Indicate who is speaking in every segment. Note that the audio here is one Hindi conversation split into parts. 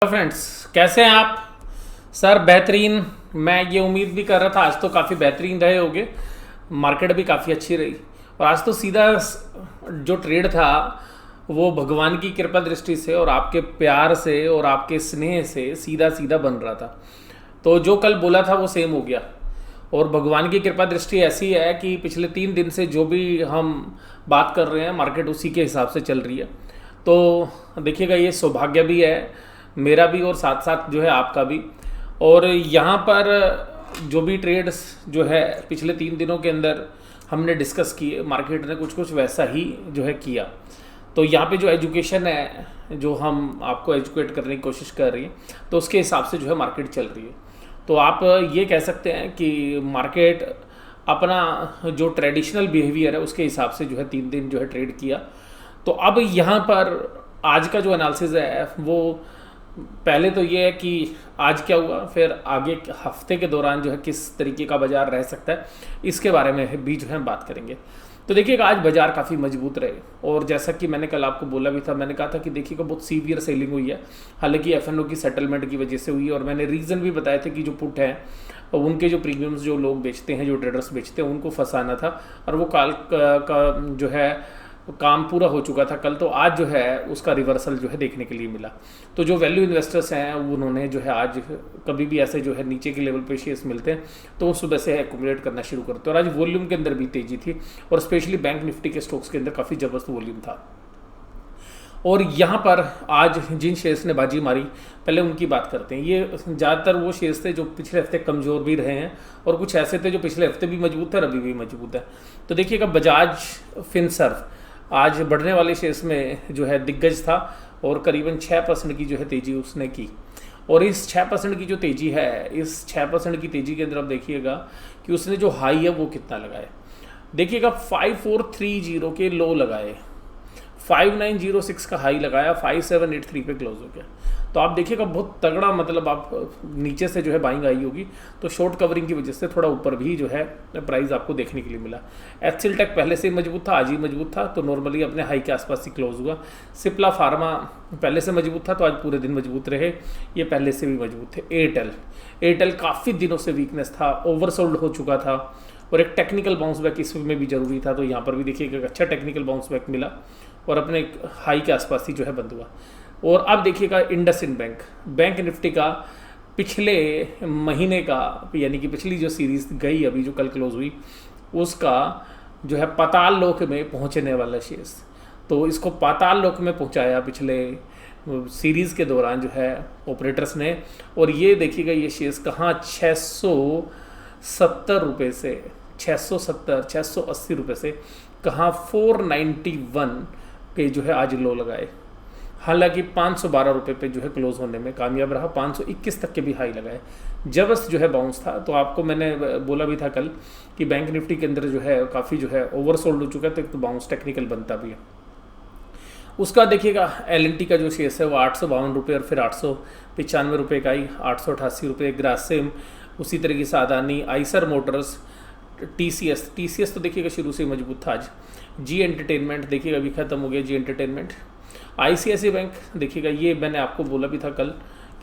Speaker 1: फ्रेंड्स, कैसे हैं आप? सर बेहतरीन। मैं ये उम्मीद भी कर रहा था आज तो काफ़ी बेहतरीन रहे होगे, मार्केट भी काफ़ी अच्छी रही। और आज तो सीधा जो ट्रेड था वो भगवान की कृपा दृष्टि से और आपके प्यार से और आपके स्नेह से सीधा सीधा बन रहा था। तो जो कल बोला था वो सेम हो गया। और भगवान की कृपा दृष्टि ऐसी है कि पिछले 3 दिन से जो भी हम बात कर रहे हैं मार्केट उसी के हिसाब से चल रही है। तो देखिएगा, ये सौभाग्य भी है मेरा भी और साथ साथ जो है आपका भी। और यहाँ पर जो भी ट्रेड्स जो है पिछले 3 दिनों के अंदर हमने डिस्कस किए, मार्केट ने कुछ कुछ वैसा ही जो है किया। तो यहाँ पे जो एजुकेशन है, जो हम आपको एजुकेट करने की कोशिश कर रही है, तो उसके हिसाब से जो है मार्केट चल रही है। तो आप ये कह सकते हैं कि मार्केट अपना जो ट्रेडिशनल बिहेवियर है उसके हिसाब से जो है 3 दिन जो है ट्रेड किया। तो अब यहाँ पर आज का जो एनालिसिस है वो पहले तो ये है कि आज क्या हुआ, फिर आगे हफ्ते के दौरान जो है किस तरीके का बाजार रह सकता है, इसके बारे में भी जो है बात करेंगे। तो देखिएगा, आज बाजार काफ़ी मजबूत रहे और जैसा कि मैंने कल आपको बोला भी था, मैंने कहा था कि देखिएगा बहुत सीवियर सेलिंग हुई है। हालांकि एफएनओ की सेटलमेंट की वजह से हुई है और मैंने रीज़न भी बताया था कि जो पुट है उनके जो प्रीमियम्स जो लोग बेचते हैं, जो ट्रेडर्स बेचते हैं, उनको फंसाना था। और वो काल का जो है काम पूरा हो चुका था कल। तो आज जो है उसका रिवर्सल जो है देखने के लिए मिला। तो जो वैल्यू इन्वेस्टर्स हैं उन्होंने जो है आज कभी भी ऐसे जो है नीचे के लेवल पे शेयर्स मिलते हैं तो उस सुबह से एक्यूमुलेट करना शुरू करते हैं। और आज वॉल्यूम के अंदर भी तेजी थी और स्पेशली बैंक निफ्टी के स्टॉक्स के अंदर काफ़ी ज़बरदस्त वॉल्यूम था। और यहाँ पर आज जिन शेयर्स ने बाजी मारी, पहले उनकी बात करते हैं। ये ज़्यादातर वो शेयर्स थे जो पिछले हफ्ते कमज़ोर भी रहे हैं और कुछ ऐसे थे जो पिछले हफ्ते भी मजबूत थे और अभी भी मजबूत है। तो देखिएगा, बजाज फिनसर्व आज बढ़ने वाले शेयर्स में जो है दिग्गज था और करीबन 6% की जो है तेज़ी उसने की। और इस 6% की जो तेज़ी है, इस 6% की तेज़ी के अंदर आप देखिएगा कि उसने जो हाई है वो कितना लगाए। देखिएगा 5430 के लो लगाए, 5906 का हाई लगाया, 5783 पे क्लोज हो गया। तो आप देखिएगा बहुत तगड़ा, मतलब आप नीचे से जो है बाइंग आई होगी तो शॉर्ट कवरिंग की वजह से थोड़ा ऊपर भी जो है प्राइस आपको देखने के लिए मिला। एचसीएल टेक पहले से ही मजबूत था, आज ही मजबूत था, तो नॉर्मली अपने हाई के आसपास ही क्लोज हुआ। सिप्ला फार्मा पहले से मजबूत था तो आज पूरे दिन मजबूत रहे, ये पहले से भी मजबूत थे। एयरटेल काफ़ी दिनों से वीकनेस था, ओवरसोल्ड हो चुका था और एक टेक्निकल बाउंस बैक इसमें भी जरूरी था। तो यहाँ पर भी देखिएगा एक अच्छा टेक्निकल बाउंस बैक मिला और अपने हाई के आसपास ही जो है बंद हुआ। और अब देखिएगा इंडसइंड बैंक निफ्टी का पिछले महीने का, यानी कि पिछली जो सीरीज गई अभी जो कल क्लोज हुई, उसका जो है पाताल लोक में पहुंचने वाला शेयर्स, तो इसको पाताल लोक में पहुंचाया पिछले सीरीज़ के दौरान जो है ऑपरेटर्स ने। और ये देखिएगा ये शेयर्स कहाँ 670 रुपये से 680 रुपये से कहाँ 491 के जो है आज लो लगाए। हालांकि 512 रुपये पे जो है क्लोज होने में कामयाब रहा, 521 तक के भी हाई लगाए। जबरदस्त जो है बाउंस था। तो आपको मैंने बोला भी था कल कि बैंक निफ्टी के अंदर जो है काफ़ी जो है ओवरसोल्ड हो चुका है, तो बाउंस टेक्निकल बनता भी है। उसका देखिएगा एल&टी का जो शेयर है वो 852 रुपये और फिर 895 रुपये का ही 888 रुपये। ग्रासिम उसी तरीके से, अदानी, आइसर मोटर्स, टीसीएस तो देखिएगा शुरू से मजबूत था। आज जी एंटरटेनमेंट देखिएगा अभी ख़त्म हो गया जी एंटरटेनमेंट। आईसीआईसीआई बैंक देखिएगा, ये मैंने आपको बोला भी था कल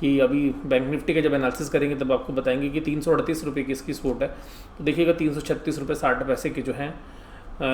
Speaker 1: कि अभी बैंक निफ्टी का जब एनालिसिस करेंगे तब आपको बताएंगे कि 338 रुपये की इसकी सपोर्ट है। तो देखिएगा 336 रुपये 60 पैसे के जो हैं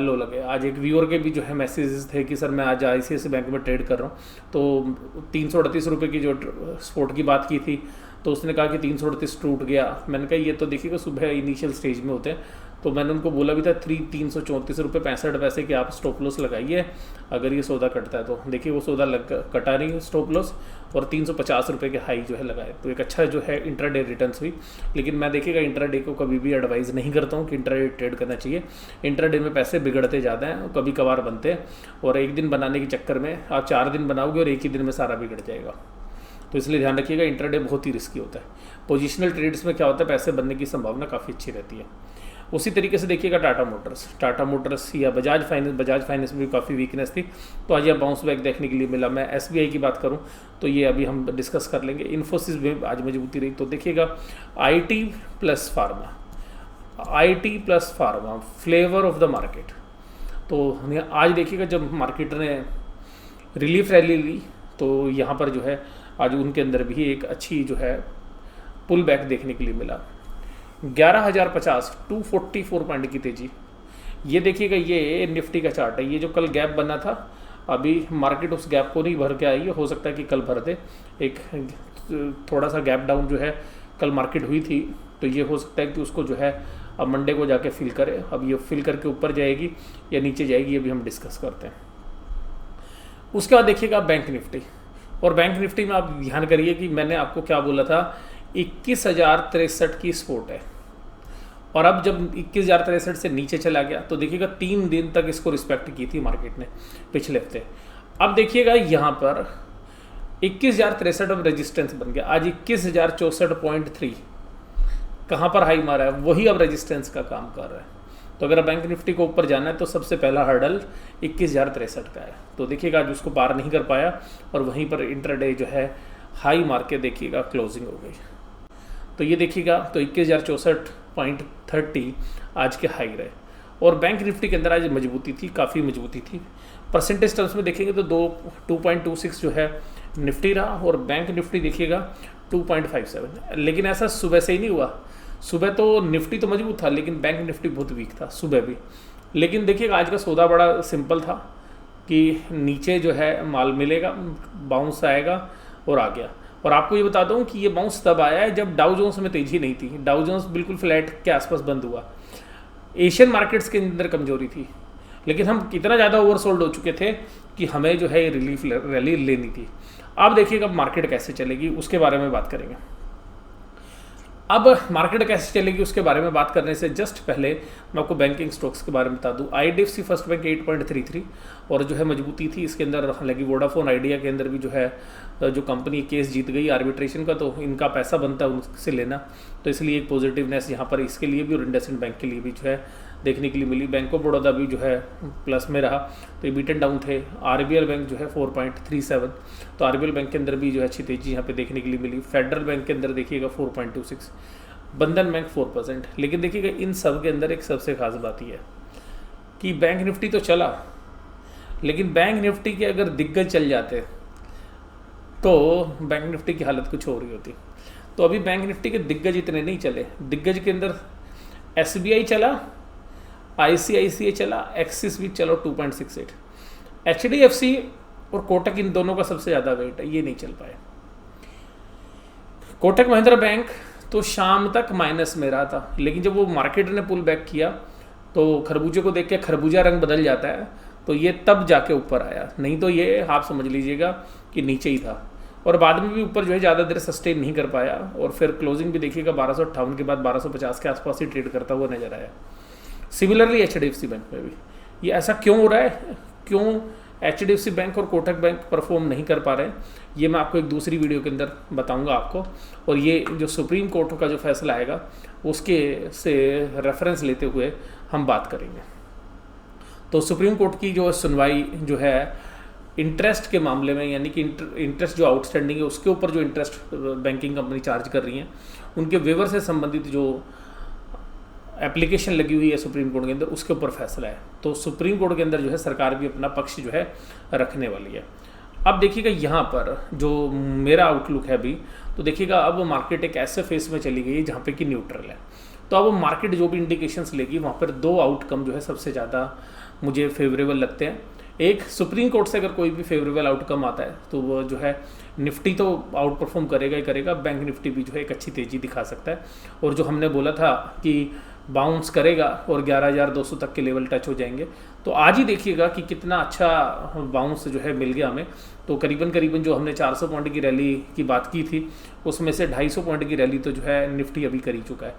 Speaker 1: लो लगे। आज एक व्यूअर के भी जो है मैसेजेस थे कि सर मैं आज आईसीआईसीआई बैंक में ट्रेड कर रहा हूँ, तो 338 रुपये की जो सपोर्ट की बात की थी तो उसने कहा कि 338 टूट गया। मैंने कहा ये तो देखिएगा सुबह इनिशियल स्टेज में होते हैं, तो मैंने उनको बोला भी था 334 रुपये 65 पैसे के आप स्टॉप लॉस लगाइए अगर ये सौदा कटता है। तो देखिए वो सौदा कटा नहीं स्टॉप लॉस और 350 रुपये के हाई जो है लगाए। तो एक अच्छा जो है इंट्राडे रिटर्न्स हुई। लेकिन मैं देखिएगा इंट्राडे को कभी भी एडवाइज़ नहीं करता हूँ कि इंट्राडे ट्रेड करना चाहिए। इंट्राडे में पैसे बिगड़ते ज़्यादा हैं, कभी कभार बनते हैं और एक दिन बनाने के चक्कर में आप 4 दिन बनाओगे और एक ही दिन में सारा बिगड़ जाएगा। तो इसलिए ध्यान रखिएगा, इंट्राडे बहुत ही रिस्की होता है। पोजिशनल ट्रेड्स में क्या होता है, पैसे बनने की संभावना काफ़ी अच्छी रहती है। उसी तरीके से देखिएगा टाटा मोटर्स या बजाज फाइनेंस में भी काफ़ी वीकनेस थी, तो आज यह बाउंस बैक देखने के लिए मिला। मैं एसबीआई की बात करूं तो ये अभी हम डिस्कस कर लेंगे। इन्फोसिस में आज मजबूती रही। तो देखिएगा IT plus pharma flavour of the market. तो आज देखिएगा जब मार्केट ने रिलीफ रैली ली तो यहाँ पर जो है आज उनके अंदर भी एक अच्छी जो है पुल बैक देखने के लिए मिला। 11,050 244 पॉइंट की तेजी। ये देखिएगा, ये निफ्टी का चार्ट है। ये जो कल गैप बना था, अभी मार्केट उस गैप को नहीं भर के आई है, हो सकता है कि कल भर दे। एक थोड़ा सा गैप डाउन जो है कल मार्केट हुई थी, तो ये हो सकता है कि उसको जो है अब मंडे को जाके फिल करे। अब ये फिल करके ऊपर जाएगी या नीचे जाएगी, ये भी हम डिस्कस करते हैं। उसके बाद देखिएगा बैंक निफ्टी। और बैंक निफ्टी में आप ध्यान करिए कि मैंने आपको क्या बोला था, 21,063 की सपोर्ट है। और अब जब 21,063 से नीचे चला गया तो देखिएगा 3 दिन तक इसको रिस्पेक्ट की थी मार्केट ने पिछले हफ्ते। अब देखिएगा यहाँ पर 21,063 अब रेजिस्टेंस बन गया। आज 21,064.3 कहाँ पर हाई मारा है, वही अब रेजिस्टेंस का काम कर रहा है। तो अगर बैंक निफ्टी को ऊपर जाना है तो सबसे पहला हर्डल 21,063 का है। तो देखिएगा आज उसको पार नहीं कर पाया और वहीं पर इंट्राडे जो है हाई मार के देखिएगा क्लोजिंग हो गई। तो ये देखिएगा, तो 21,064.30 आज के हाई रहे। और बैंक निफ्टी के अंदर आज मजबूती थी, काफ़ी मजबूती थी। परसेंटेज टर्म्स में देखेंगे तो 2.26 जो है निफ्टी रहा, और बैंक निफ्टी देखिएगा 2.57। लेकिन ऐसा सुबह से ही नहीं हुआ। सुबह तो निफ्टी तो मजबूत था, लेकिन बैंक निफ्टी बहुत वीक था सुबह भी। लेकिन देखिएगा आज का सौदा बड़ा सिंपल था कि नीचे जो है माल मिलेगा, बाउंस आएगा और आ गया। और आपको ये बता दूं कि ये बाउंस तब आया है जब डाउ जोन्स में तेजी नहीं थी। डाउ जोन्स बिल्कुल फ्लैट के आसपास बंद हुआ। एशियन मार्केट्स के अंदर कमजोरी थी, लेकिन हम इतना ज़्यादा ओवरसोल्ड हो चुके थे कि हमें जो है रिलीफ रैली लेनी थी। अब देखिएगा मार्केट कैसे चलेगी उसके बारे में बात करेंगे। अब मार्केट कैसे चलेगी उसके बारे में बात करने से जस्ट पहले मैं आपको बैंकिंग स्टॉक्स के बारे में बता दूं। IDFC फर्स्ट बैंक 8.33 और जो है मजबूती थी इसके अंदर। हालांकि वोडाफोन आइडिया के अंदर भी जो है जो कंपनी केस जीत गई आर्बिट्रेशन का, तो इनका पैसा बनता है उनसे लेना, तो इसलिए एक पॉजिटिवनेस यहाँ पर इसके लिए भी और इंडसइंड बैंक के लिए भी जो है देखने के लिए मिली। बैंक ऑफ बड़ौदा भी जो है प्लस में रहा, तो ये बीटन डाउन थे। RBL बैंक जो है 4.37, तो RBL बैंक के अंदर भी जो है अच्छी तेजी यहाँ पे देखने के लिए मिली। फेडरल बैंक के अंदर देखिएगा 4.26, बंधन बैंक 4%। लेकिन देखिएगा इन सब के अंदर एक सबसे खास बात यह है कि बैंक निफ्टी तो चला, लेकिन बैंक निफ्टी के अगर दिग्गज चल जाते तो बैंक निफ्टी की हालत कुछ हो रही होती। तो अभी बैंक निफ्टी के दिग्गज इतने नहीं चले। दिग्गज के अंदर SBI चला, ICICI चला, एक्सिस भी चलो 2.68, HDFC और कोटक इन दोनों का सबसे ज़्यादा वेट है, ये नहीं चल पाए। कोटक महिंद्रा बैंक तो शाम तक माइनस में रहा था, लेकिन जब वो मार्केट ने पुल बैक किया तो खरबूजे को देख के खरबूजा रंग बदल जाता है, तो ये तब जाके ऊपर आया। नहीं तो ये आप समझ लीजिएगा कि नीचे ही था। और बाद में भी ऊपर जो है ज़्यादा देर सस्टेन नहीं कर पाया, और फिर क्लोजिंग भी देखिएगा 1258 के बाद 1250 के आसपास ही ट्रेड करता हुआ नजर आया। सिमिलरली HDFC बैंक में भी ये ऐसा क्यों हो रहा है, क्यों HDFC बैंक और कोटक बैंक परफॉर्म नहीं कर पा रहे हैं, ये मैं आपको एक दूसरी वीडियो के अंदर बताऊंगा आपको। और ये जो सुप्रीम कोर्ट का जो फैसला आएगा उसके से रेफरेंस लेते हुए हम बात करेंगे। तो सुप्रीम कोर्ट की जो सुनवाई जो है इंटरेस्ट के मामले में, यानी कि इंटरेस्ट जो आउटस्टैंडिंग है उसके ऊपर जो इंटरेस्ट बैंकिंग कंपनी चार्ज कर रही हैं उनके वेवर से संबंधित जो एप्लीकेशन लगी हुई है सुप्रीम कोर्ट के अंदर, उसके ऊपर फैसला है। तो सुप्रीम कोर्ट के अंदर जो है सरकार भी अपना पक्ष जो है रखने वाली है। अब देखिएगा यहाँ पर जो मेरा आउटलुक है अभी, तो देखिएगा अब मार्केट एक ऐसे फेस में चली गई है जहाँ पे कि न्यूट्रल है। तो अब मार्केट जो भी इंडिकेशंस लेगी वहाँ पर दो आउटकम जो है सबसे ज़्यादा मुझे फेवरेबल लगते हैं। एक, सुप्रीम कोर्ट से अगर कोई भी फेवरेबल आउटकम आता है तो वो जो है निफ्टी तो आउट परफॉर्म करेगा ही करेगा, बैंक निफ्टी भी जो है एक अच्छी तेज़ी दिखा सकता है। और जो हमने बोला था कि बाउंस करेगा और 11,200 तक के लेवल टच हो जाएंगे, तो आज ही देखिएगा कि कितना अच्छा बाउंस जो है मिल गया हमें। तो करीबन जो हमने 400 पॉइंट की रैली की बात की थी उसमें से 250 पॉइंट की रैली तो जो है निफ्टी अभी कर ही चुका है।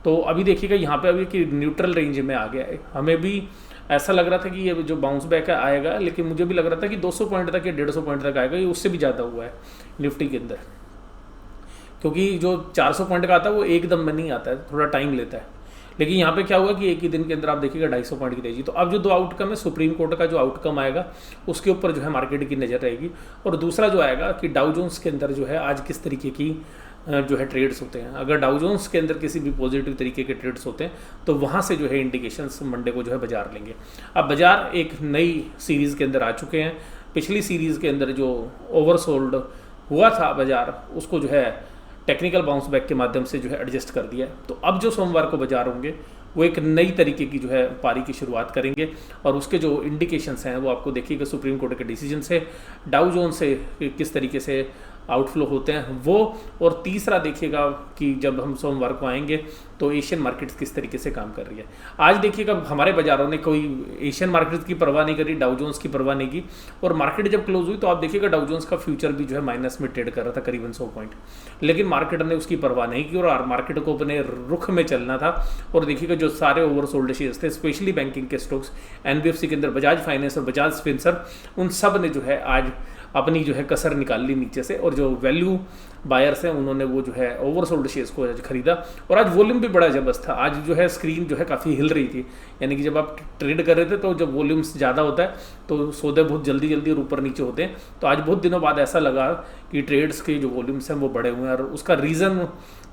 Speaker 1: तो अभी देखिएगा यहाँ पे अभी कि न्यूट्रल रेंज में आ गया है। हमें भी ऐसा लग रहा था कि ये जो बाउंस बैक आएगा, लेकिन मुझे भी लग रहा था कि 200 पॉइंट तक या 150 पॉइंट तक आएगा, ये उससे भी ज़्यादा हुआ है निफ्टी के अंदर। क्योंकि जो 400 पॉइंट का आता है वो एकदम में नहीं आता है, थोड़ा टाइम लेता है। लेकिन यहाँ पे क्या हुआ कि एक ही दिन के अंदर आप देखिएगा 250 पॉइंट की तेजी। तो अब जो दो आउटकम है, सुप्रीम कोर्ट का जो आउटकम आएगा उसके ऊपर जो है मार्केट की नज़र रहेगी। और दूसरा जो आएगा कि डाउ जोन्स के अंदर जो है आज किस तरीके की जो है ट्रेड्स होते हैं। अगर डाउ जोन्स के अंदर किसी भी पॉजिटिव तरीके के ट्रेड्स होते हैं तो वहाँ से जो है इंडिकेशंस मंडे को जो है बाजार लेंगे। अब बाजार एक नई सीरीज़ के अंदर आ चुके हैं। पिछली सीरीज़ के अंदर जो ओवरसोल्ड हुआ था बाजार, उसको जो है टेक्निकल बाउंस बैक के माध्यम से जो है एडजस्ट कर दिया है। तो अब जो सोमवार को बाजार होंगे वो एक नई तरीके की जो है पारी की शुरुआत करेंगे, और उसके जो इंडिकेशंस हैं वो आपको देखिएगा सुप्रीम कोर्ट के डिसीजन से, डाउ जोन से किस तरीके से आउटफ्लो होते हैं वो, और तीसरा देखिएगा कि जब हम सोमवार को आएंगे तो एशियन मार्केट्स किस तरीके से काम कर रही है। आज देखिएगा हमारे बाजारों ने कोई एशियन मार्केट्स की परवाह नहीं करी, डाउ जोन्स की परवाह नहीं की, और मार्केट जब क्लोज हुई तो आप देखिएगा डाउ जोन्स का फ्यूचर भी जो है माइनस में ट्रेड कर रहा था करीबन 100 पॉइंट, लेकिन मार्केट ने उसकी परवाह नहीं की और मार्केट को अपने रुख में चलना था। और देखिएगा जो सारे ओवरसोल्ड शेयर्स थे, स्पेशली बैंकिंग के स्टॉक्स, एनबीएफसी के अंदर बजाज फाइनेंस और बजाज फिनसर्व, उन सब ने जो है आज अपनी जो है कसर निकाल ली नीचे से, और जो वैल्यू बायर्स हैं उन्होंने वो जो है ओवरसोल्ड शेयर्स को आज खरीदा, और आज वॉल्यूम भी बड़ा जबरदस्त था। आज जो है स्क्रीन जो है काफ़ी हिल रही थी, यानी कि जब आप ट्रेड कर रहे थे तो जब वॉल्यूम्स ज़्यादा होता है तो सौदे बहुत जल्दी जल्दी और ऊपर नीचे होते हैं। तो आज बहुत दिनों बाद ऐसा लगा कि ट्रेड्स के जो वॉल्यूम्स हैं वो बड़े हुए हैं, और उसका रीज़न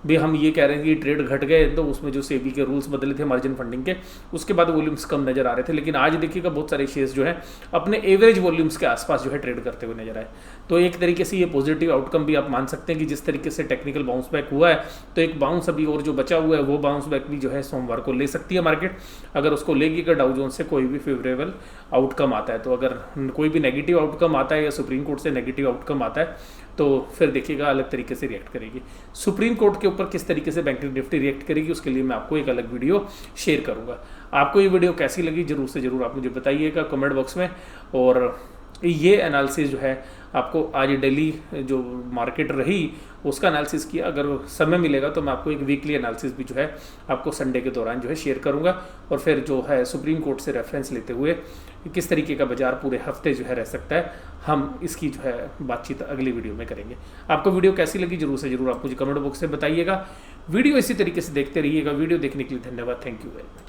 Speaker 1: भी हम ये कह रहे हैं कि ट्रेड घट गए तो उसमें जो सेबी के रूल्स बदले थे मार्जिन फंडिंग के, उसके बाद वॉल्यूम्स कम नजर आ रहे थे। लेकिन आज देखिएगा बहुत सारे शेयर्स जो है अपने एवरेज वॉल्यूम्स के आसपास जो है ट्रेड करते हुए नजर आए। तो एक तरीके से ये पॉजिटिव आउटकम भी आप मान सकते हैं कि जिस तरीके से टेक्निकल बाउंस बैक हुआ है तो एक बाउंस अभी और जो बचा हुआ है वो बाउंस बैक भी जो है सोमवार को ले सकती है मार्केट, अगर उसको लेगी कि डाउ जोन्स से कोई भी फेवरेबल आउटकम आता है। तो अगर कोई भी नेगेटिव आउटकम आता है या सुप्रीम कोर्ट से नेगेटिव आउटकम आता है तो फिर देखिएगा अलग तरीके से रिएक्ट करेगी। सुप्रीम कोर्ट के ऊपर किस तरीके से बैंक निफ्टी रिएक्ट करेगी उसके लिए मैं आपको एक अलग वीडियो शेयर करूंगा। आपको ये वीडियो कैसी लगी जरूर से जरूर आप मुझे बताइएगा कमेंट बॉक्स में। और ये एनालिसिस जो है आपको आज डेली जो मार्केट रही उसका एनालिसिस किया, अगर समय मिलेगा तो मैं आपको एक वीकली एनालिसिस भी जो है आपको संडे के दौरान जो है शेयर करूंगा, और फिर जो है सुप्रीम कोर्ट से रेफरेंस लेते हुए किस तरीके का बाजार पूरे हफ्ते जो है रह सकता है, हम इसकी जो है बातचीत अगली वीडियो में करेंगे। आपको वीडियो कैसी लगी जरूर से जरूर आप मुझे कमेंट बॉक्स में बताइएगा। वीडियो इसी तरीके से देखते रहिएगा। वीडियो देखने के लिए धन्यवाद। Thank you very much.